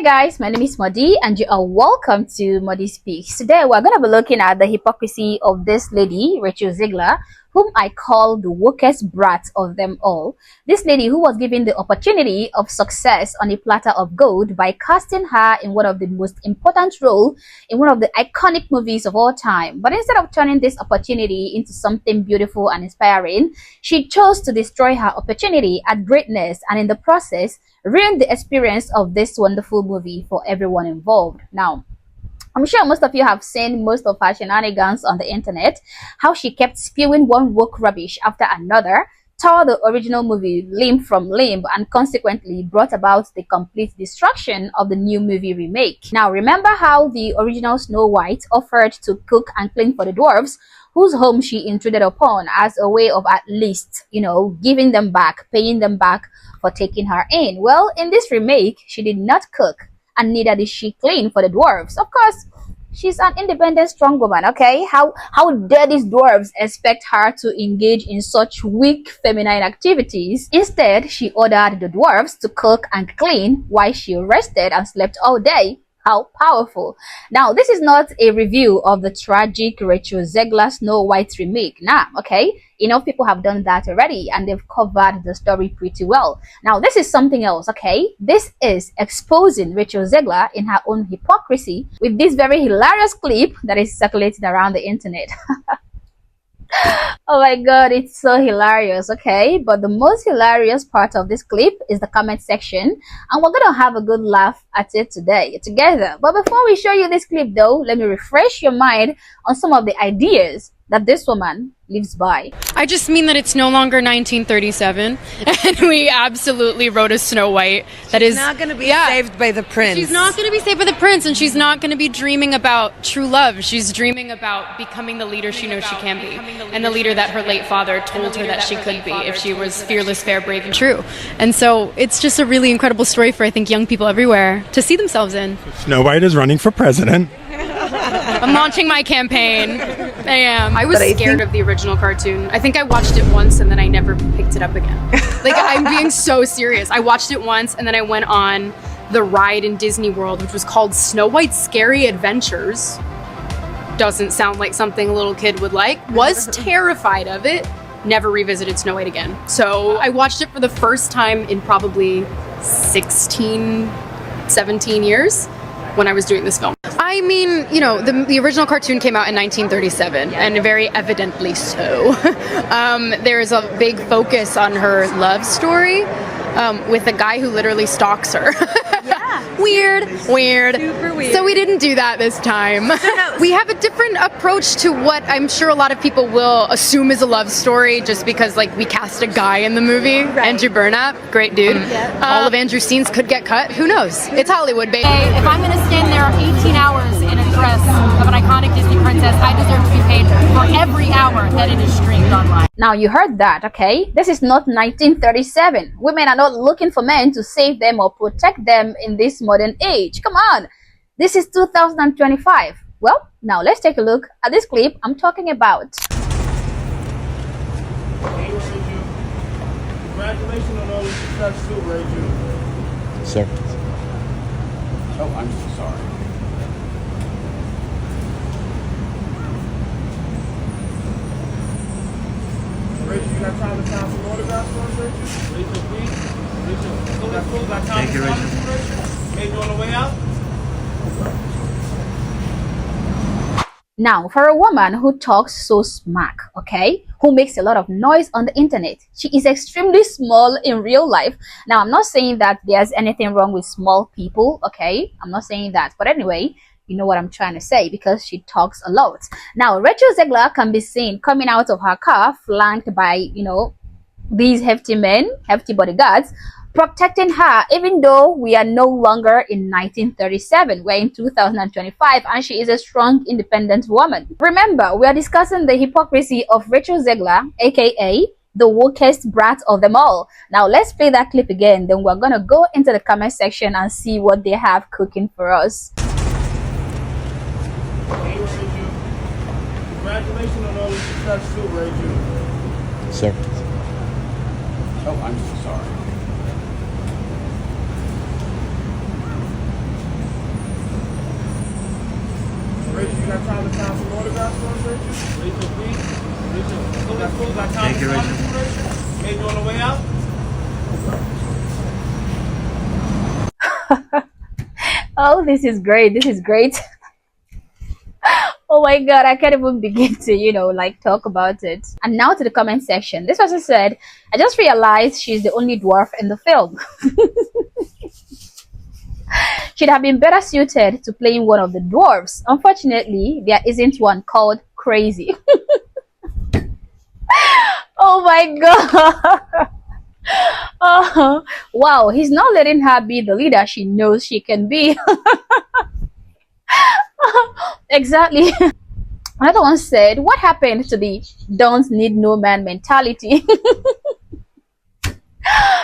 guys, my name is Modi and you are welcome to Modi Speaks. Today we're going to be looking at the hypocrisy of this lady, Rachel Zegler, whom I call the wokest brat of them all. This lady who was given the opportunity of success on a platter of gold by casting her in one of the most important roles in one of the iconic movies of all time. But instead of turning this opportunity into something beautiful and inspiring, she chose to destroy her opportunity at greatness and in the process ruined the experience of this wonderful movie for everyone involved. Now, I'm sure most of you have seen most of her shenanigans on the internet, how she kept spewing one woke rubbish after another, tore the original movie limb from limb, and consequently brought about the complete destruction of the new movie remake. Now, remember how the original Snow White offered to cook and clean for the dwarves, whose home she intruded upon as a way of at least, giving them back, paying them back for taking her in. Well, in this remake, she did not cook, and neither did she clean for the dwarves. Of course, she's an independent, strong woman, okay? How dare these dwarves expect her to engage in such weak feminine activities? Instead, she ordered the dwarves to cook and clean while she rested and slept all day. How powerful. Now, this is not a review of the tragic Rachel Zegler Snow White remake. Nah, okay? Enough people have done that already and they've covered the story pretty well. Now, this is something else, okay? This is exposing Rachel Zegler in her own hypocrisy with this very hilarious clip that is circulating around the internet. Oh my god, it's so hilarious, okay? But the most hilarious part of this clip is the comment section, and we're gonna have a good laugh at it today together. But before we show you this clip though, let me refresh your mind on some of the ideas that this woman lives by. I just mean that it's no longer 1937 and we absolutely wrote a Snow White that she's not going to be saved by the prince. She's not going to be saved by the prince, and she's not going to be dreaming about true love. She's dreaming about becoming the leader she knows she can be, and the leader that her late father told her that she could be if she was fearless, fair, brave, and true. And so it's just a really incredible story for, I think, young people everywhere to see themselves in. Snow White is running for president. I'm launching my campaign. I am. I was scared of the original cartoon. I think I watched it once and then I never picked it up again. Like, I'm being so serious. I watched it once and then I went on the ride in Disney World, which was called Snow White's Scary Adventures. Doesn't sound like something a little kid would like. Was terrified of it. Never revisited Snow White again. So I watched it for the first time in probably 16, 17 years when I was doing this film. I mean, the original cartoon came out in 1937, and very evidently so. There is a big focus on her love story with a guy who literally stalks her. Weird. Super weird. So we didn't do that this time. We have a different approach to what I'm sure a lot of people will assume is a love story, just because we cast a guy in the movie. Right. Andrew Burnap, great dude. All of Andrew's scenes could get cut. Who knows? It's Hollywood, baby. If I'm going to stand there 18 hours in a dress of an iconic Disney princess, I deserve to be paid for every hour that it is streamed online. Now, you heard that, okay? This is not 1937. Women are not looking for men to save them or protect them in this modern age. Come on. This is 2025. Well, now let's take a look at this clip I'm talking about. Congratulations on all the success too, Rachel. Sir. Oh, I'm so sorry. Rachel, you got time to sign some autographs for us, Rachel? Rachel, please. Rachel, you got time to sign some, Rachel? Maybe on the way out? Now, for a woman who talks so smack, okay, who makes a lot of noise on the internet, she is extremely small in real life. Now, I'm not saying that there's anything wrong with small people, okay? I'm not saying that. But anyway, you know what I'm trying to say, because she talks a lot. Now, Rachel Zegler can be seen coming out of her car, flanked by, these hefty men, hefty bodyguards, protecting her, even though we are no longer in 1937. We're in 2025 and she is a strong, independent woman. Remember, we are discussing the hypocrisy of Rachel Zegler, aka the wokest brat of them all. Now let's play that clip again, then we're gonna go into the comment section and see what they have cooking for us. Hey, Rachel. Congratulations on all the success too, Rachel. Sir. Oh, I'm so sorry. got time to sign some autographs for us, Rachel? Rachel, please. Rachel, got time to sign this for Rachel? Maybe on the way out? Oh, this is great. This is great. Oh my god, I can't even begin to, like talk about it. And now to the comment section. This person said, I just realized she's the only dwarf in the film. She'd have been better suited to playing one of the dwarves. Unfortunately, there isn't one called Crazy. Oh my god. Oh, wow, he's not letting her be the leader she knows she can be. Exactly. Another one said, what happened to the don't need no man mentality?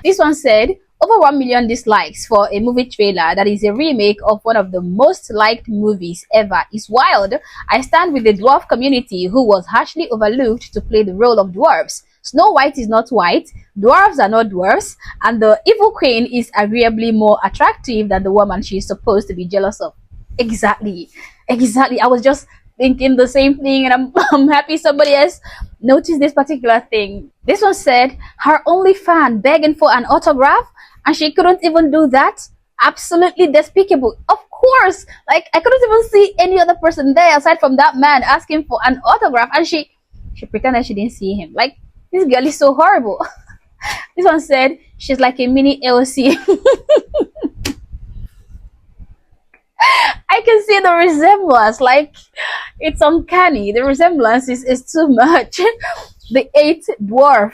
This one said, over 1 million dislikes for a movie trailer that is a remake of one of the most liked movies ever is wild. I stand with the dwarf community who was harshly overlooked to play the role of dwarves. Snow White is not white, dwarves are not dwarves, and the evil queen is agreeably more attractive than the woman she is supposed to be jealous of. Exactly. I was just thinking the same thing, and I'm happy somebody else noticed this particular thing. This one said, her only fan begging for an autograph, and she couldn't even do that. Absolutely despicable. Of course, like I couldn't even see any other person there aside from that man asking for an autograph, and she pretended she didn't see him. Like, this girl is so horrible. This one said, she's like a mini LC. I can see the resemblance, like it's uncanny. The resemblance is too much. The 8th dwarf.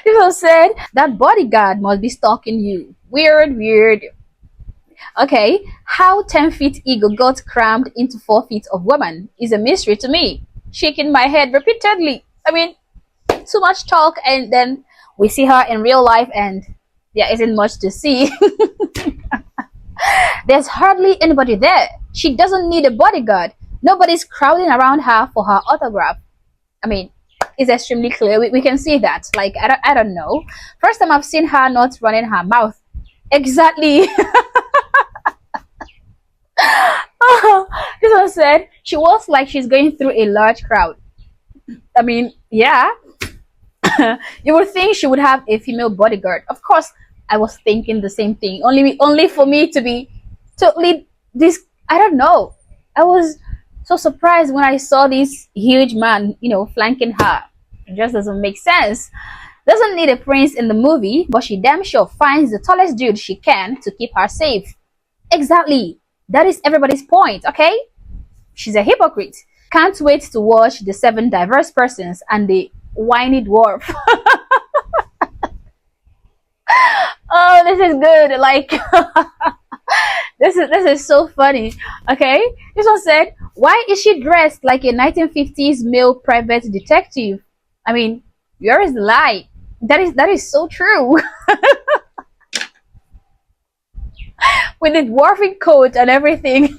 People said that bodyguard must be stalking you. Weird. Okay, how 10 feet ego got crammed into 4 feet of woman is a mystery to me. Shaking my head repeatedly. I mean, too much talk, and then we see her in real life and there isn't much to see. There's hardly anybody there. She doesn't need a bodyguard. Nobody's crowding around her for her autograph. I mean, it's extremely clear. We can see that. Like, I don't know. First time I've seen her not running her mouth. Exactly. This one said, she walks like she's going through a large crowd. I mean, yeah. You would think she would have a female bodyguard. Of course, I was thinking the same thing. Only for me to be totally I don't know. I was so surprised when I saw this huge man, flanking her. It just doesn't make sense. Doesn't need a prince in the movie, but she damn sure finds the tallest dude she can to keep her safe. Exactly. That is everybody's point, okay? She's a hypocrite. Can't wait to watch the 7 diverse persons and the whiny dwarf. Oh, this is good. Like, this is so funny. Okay, this one said, why is she dressed like a 1950s male private detective? I mean, where is the lie? That is so true. With the dwarfing coat and everything.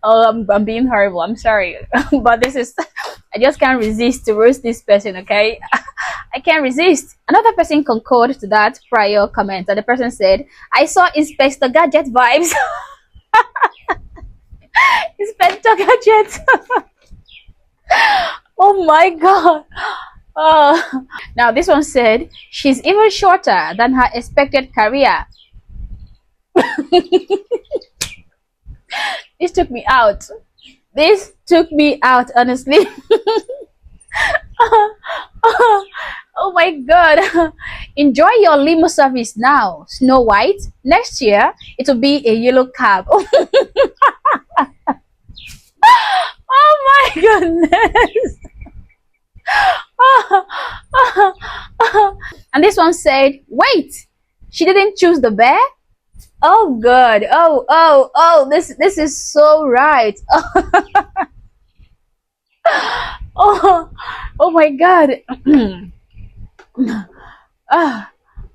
Oh, I'm being horrible. I'm sorry. But I just can't resist to roast this person, okay? I can't resist. Another person concurred to that prior comment, and the person said, I saw Inspector Gadget vibes. Inspector Gadget. Oh my god. Oh. Now this one said, she's even shorter than her expected career. This took me out. This took me out, honestly. Oh my god. Enjoy your limo service now, Snow White. Next year, it will be a yellow cab. Oh my goodness. And this one said, wait, she didn't choose the bear? Oh god. Oh, this is so right. Oh my god.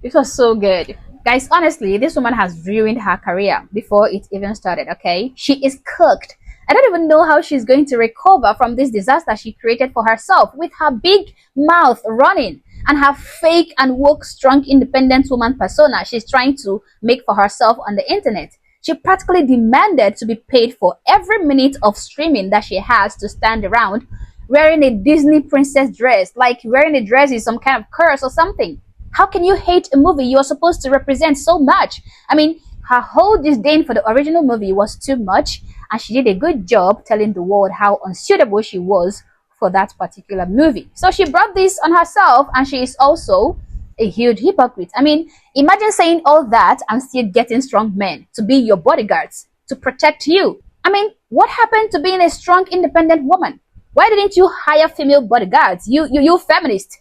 This was so good, guys. Honestly, this woman has ruined her career before it even started. Okay, she is cooked. I don't even know how she's going to recover from this disaster she created for herself with her big mouth running and her fake and woke strong independent woman persona she's trying to make for herself on the internet. She practically demanded to be paid for every minute of streaming that she has to stand around wearing a Disney princess dress, like wearing a dress is some kind of curse or something. How can you hate a movie you're supposed to represent so much? I mean, her whole disdain for the original movie was too much, and she did a good job telling the world how unsuitable she was for that particular movie. So she brought this on herself, and she is also a huge hypocrite. I mean, imagine saying all that and still getting strong men to be your bodyguards, to protect you. I mean, what happened to being a strong, independent woman? Why didn't you hire female bodyguards? You feminist.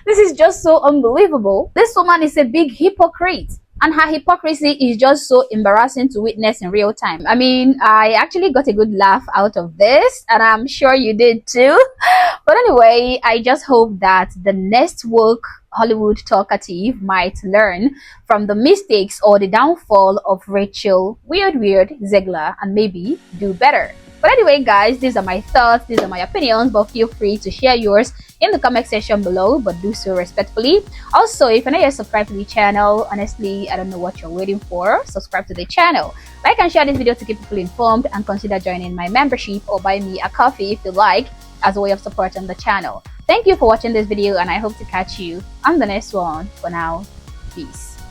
This is just so unbelievable. This woman is a big hypocrite, and her hypocrisy is just so embarrassing to witness in real time. I mean, I actually got a good laugh out of this, and I'm sure you did too. But anyway, I just hope that the next woke Hollywood talkative might learn from the mistakes or the downfall of Rachel Weird Zegler and maybe do better. But anyway, guys, these are my thoughts, these are my opinions, but feel free to share yours in the comment section below, but do so respectfully. Also, if you're not yet subscribed to the channel, honestly, I don't know what you're waiting for. Subscribe to the channel. Like and share this video to keep people informed, and consider joining my membership or buy me a coffee if you like, as a way of supporting the channel. Thank you for watching this video, and I hope to catch you on the next one. For now, peace.